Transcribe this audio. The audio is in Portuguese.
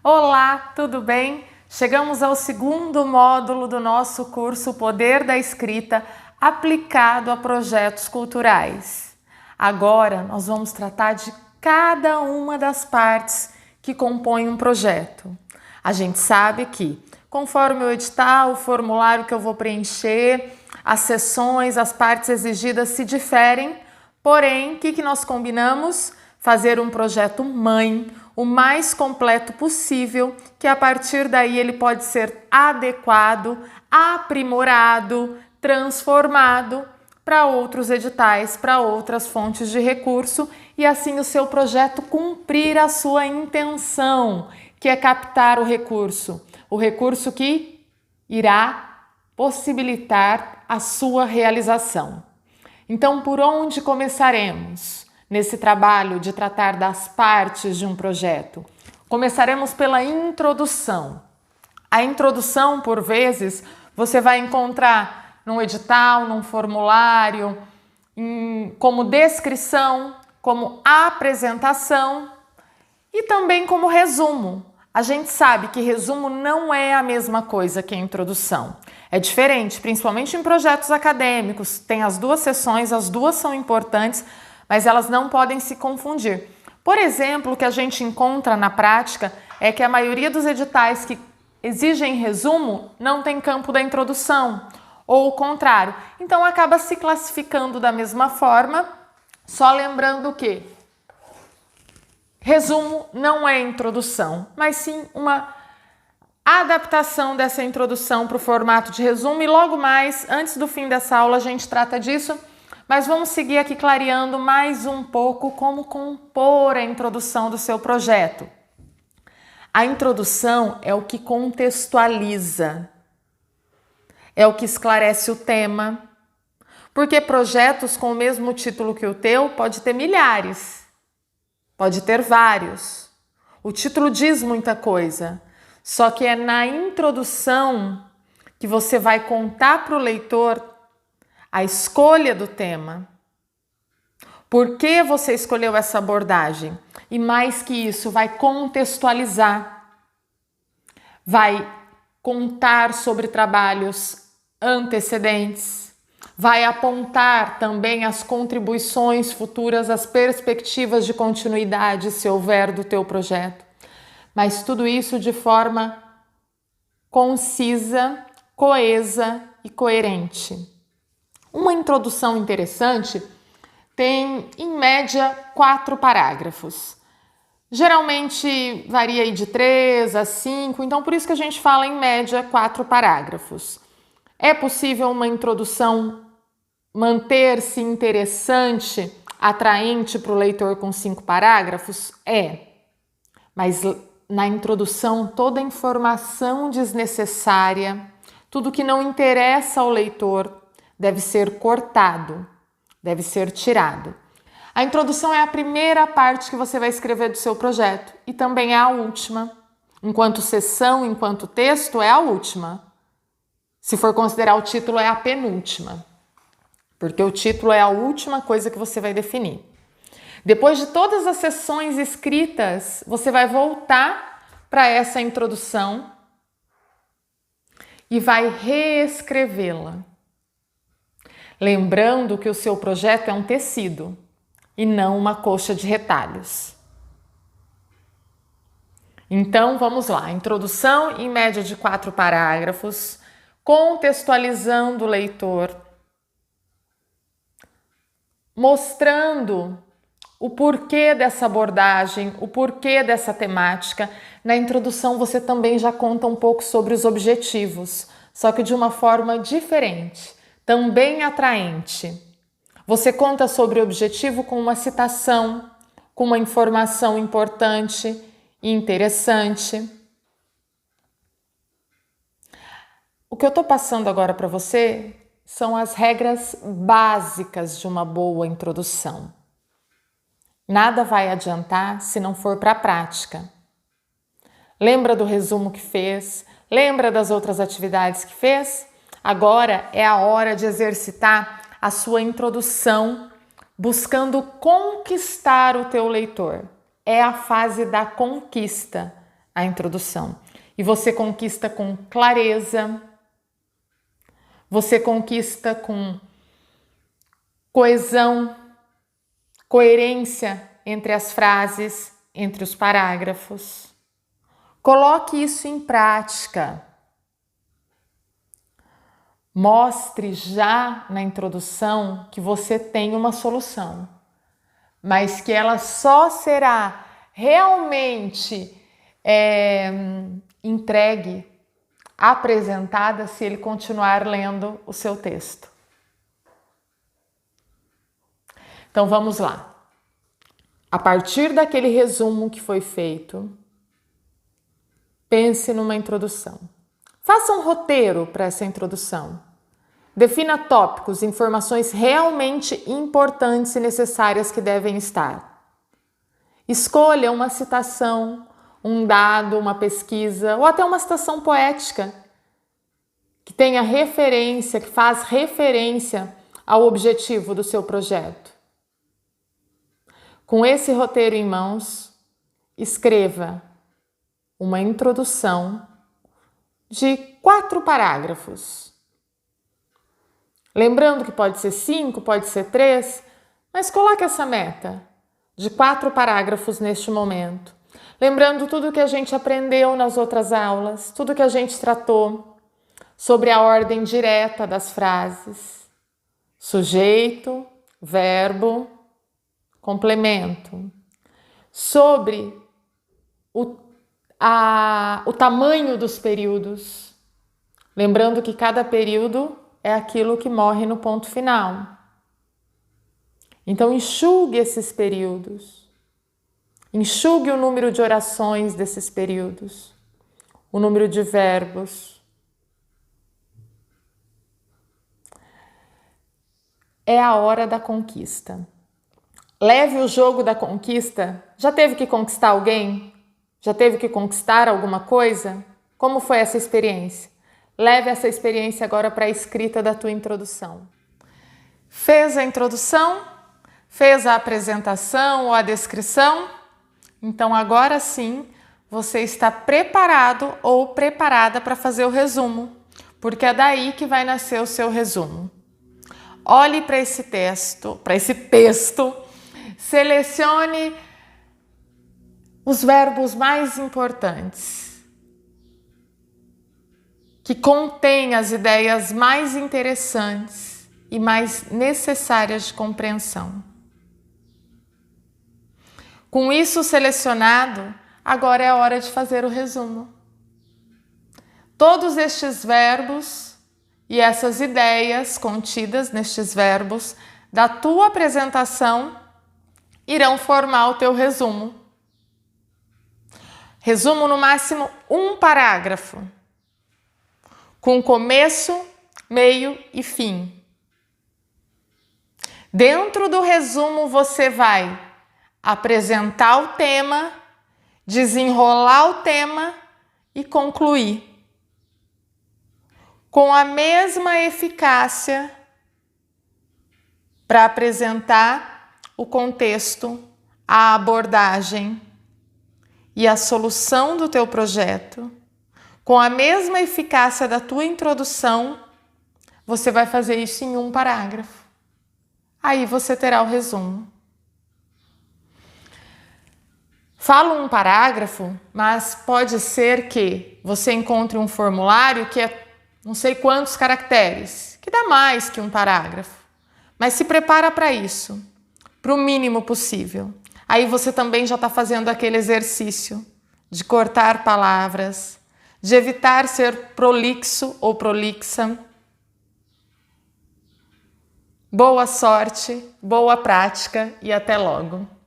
Olá, tudo bem? Chegamos ao segundo módulo do nosso curso Poder da Escrita aplicado a projetos culturais. Agora nós vamos tratar de cada uma das partes que compõem um projeto. A gente sabe que, conforme o edital, o formulário que eu vou preencher, as sessões, as partes exigidas se diferem, porém, o que nós combinamos? Fazer um projeto mãe, o mais completo possível, que a partir daí ele pode ser adequado, aprimorado, transformado para outros editais, para outras fontes de recurso e assim o seu projeto cumprir a sua intenção, que é captar o recurso que irá possibilitar a sua realização. Então, por onde começaremos nesse trabalho de tratar das partes de um projeto? Começaremos pela introdução. A introdução, por vezes, você vai encontrar num edital, num formulário, como descrição, como apresentação e também como resumo. A gente sabe que resumo não é a mesma coisa que a introdução. É diferente, principalmente em projetos acadêmicos. Tem as duas sessões, as duas são importantes, mas elas não podem se confundir. Por exemplo, o que a gente encontra na prática é que a maioria dos editais que exigem resumo não tem campo da introdução, ou o contrário. Então acaba se classificando da mesma forma, só lembrando que resumo não é introdução, mas sim uma adaptação dessa introdução para o formato de resumo e logo mais, antes do fim dessa aula, a gente trata disso, mas vamos seguir aqui clareando mais um pouco como compor a introdução do seu projeto. A introdução é o que contextualiza, é o que esclarece o tema, porque projetos com o mesmo título que o teu pode ter milhares, pode ter vários. O título diz muita coisa, só que é na introdução que você vai contar para o leitor a escolha do tema. Por que você escolheu essa abordagem? E mais que isso, vai contextualizar, vai contar sobre trabalhos antecedentes, vai apontar também as contribuições futuras, as perspectivas de continuidade, se houver, do teu projeto. Mas tudo isso de forma concisa, coesa e coerente. Uma introdução interessante tem, em média, 4 parágrafos. Geralmente varia aí de 3 a 5, então por isso que a gente fala em média 4 parágrafos. É possível uma introdução manter-se interessante, atraente para o leitor com 5 parágrafos? É, mas na introdução toda a informação desnecessária, tudo que não interessa ao leitor deve ser cortado, deve ser tirado. A introdução é a primeira parte que você vai escrever do seu projeto e também é a última. Enquanto sessão, enquanto texto, é a última. Se for considerar o título, é a penúltima, porque o título é a última coisa que você vai definir. Depois de todas as sessões escritas, você vai voltar para essa introdução e vai reescrevê-la. Lembrando que o seu projeto é um tecido e não uma coxa de retalhos. Então, vamos lá. Introdução em média de 4 parágrafos, contextualizando o leitor, mostrando o porquê dessa abordagem, o porquê dessa temática. Na introdução você também já conta um pouco sobre os objetivos, só que de uma forma diferente, também atraente. Você conta sobre o objetivo com uma citação, com uma informação importante e interessante. O que eu estou passando agora para você são as regras básicas de uma boa introdução. Nada vai adiantar se não for para a prática. Lembra do resumo que fez? Lembra das outras atividades que fez? Agora é a hora de exercitar a sua introdução, buscando conquistar o teu leitor. É a fase da conquista. a introdução. E você conquista com clareza, você conquista com coesão, coerência entre as frases, entre os parágrafos. Coloque isso em prática. Mostre já na introdução que você tem uma solução, mas que ela só será realmente entregue, apresentada, se ele continuar lendo o seu texto. Então vamos lá. A partir daquele resumo que foi feito, pense numa introdução. Faça um roteiro para essa introdução. Defina tópicos, informações realmente importantes e necessárias que devem estar. Escolha uma citação, um dado, uma pesquisa ou até uma citação poética que tenha referência, que faz referência ao objetivo do seu projeto. Com esse roteiro em mãos, escreva uma introdução de 4 parágrafos. Lembrando que pode ser 5, pode ser 3, mas coloque essa meta de 4 parágrafos neste momento. Lembrando tudo que a gente aprendeu nas outras aulas, tudo que a gente tratou sobre a ordem direta das frases. Sujeito, verbo, complemento. Sobre o tamanho dos períodos. Lembrando que cada período é aquilo que morre no ponto final. Então, enxugue esses períodos. Enxugue o número de orações desses períodos, o número de verbos. É a hora da conquista. Leve o jogo da conquista. Já teve que conquistar alguém? Já teve que conquistar alguma coisa? Como foi essa experiência? Leve essa experiência agora para a escrita da tua introdução. Fez a introdução? Fez a apresentação ou a descrição? Então agora sim você está preparado ou preparada para fazer o resumo, porque é daí que vai nascer o seu resumo. Olhe para esse texto, selecione os verbos mais importantes, que contêm as ideias mais interessantes e mais necessárias de compreensão. Com isso selecionado, agora é a hora de fazer o resumo. Todos estes verbos e essas ideias contidas nestes verbos da tua apresentação irão formar o teu resumo. Resumo no máximo 1 parágrafo, com começo, meio e fim. Dentro do resumo você vai apresentar o tema, desenrolar o tema e concluir. Com a mesma eficácia para apresentar o contexto, a abordagem e a solução do teu projeto, com a mesma eficácia da tua introdução, você vai fazer isso em 1 parágrafo. Aí você terá o resumo. Falo 1 parágrafo, mas pode ser que você encontre um formulário que é não sei quantos caracteres, que dá mais que 1 parágrafo. Mas se prepara para isso, para o mínimo possível. Aí você também já está fazendo aquele exercício de cortar palavras, de evitar ser prolixo ou prolixa. Boa sorte, boa prática e até logo!